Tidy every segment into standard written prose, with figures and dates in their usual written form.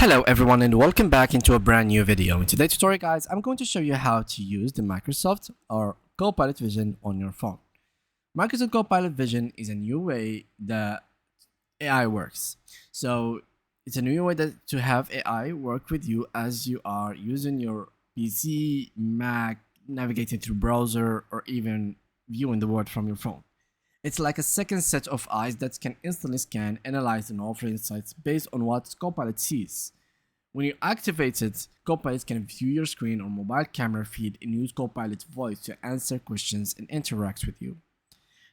Hello everyone and welcome back into a brand new video. In today's tutorial guys, I'm going to show you how to use the Microsoft or Copilot Vision on your phone. Microsoft Copilot Vision is a new way that AI works. So it's a new way to have AI work with you as you are using your PC, Mac, navigating through browser, or even viewing the world from your phone. It's like a second set of eyes that can instantly scan, analyze, and offer insights based on what Copilot sees. When you activate it, Copilot can view your screen or mobile camera feed and use Copilot's voice to answer questions and interact with you.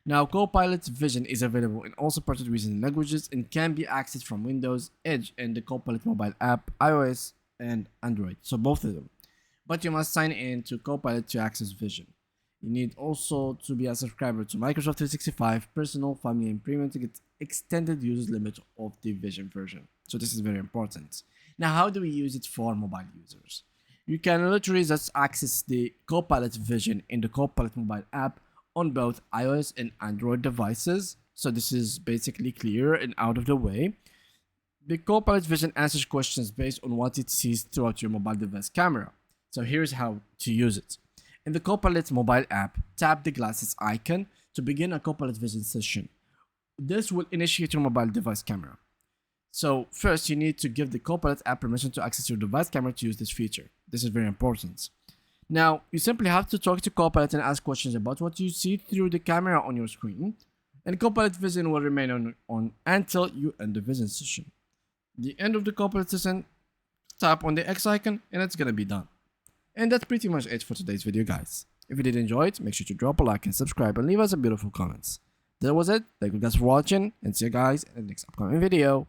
Now, Copilot's Vision is available in all supported regional languages and can be accessed from Windows, Edge, and the Copilot mobile app, iOS, and Android, so both of them. But you must sign in to Copilot to access Vision. You need also to be a subscriber to Microsoft 365 Personal, Family, and Premium to get extended use limit of the Vision version. So this is very important. Now, how do we use it for mobile users? You can literally just access the Copilot Vision in the Copilot mobile app on both iOS and Android devices. So this is basically clear and out of the way. The Copilot Vision answers questions based on what it sees throughout your mobile device camera. So here's how to use it. In the Copilot mobile app, tap the glasses icon to begin a Copilot Vision session. This will initiate your mobile device camera. So first, you need to give the Copilot app permission to access your device camera to use this feature. This is very important. Now, you simply have to talk to Copilot and ask questions about what you see through the camera on your screen, and Copilot Vision will remain on until you end the Vision session. The end of the Copilot session, tap on the X icon and it's gonna be done. And that's pretty much it for today's video, guys. If you did enjoy it, make sure to drop a like and subscribe and leave us a beautiful comments. That was it. Thank you guys for watching and see you guys in the next upcoming video.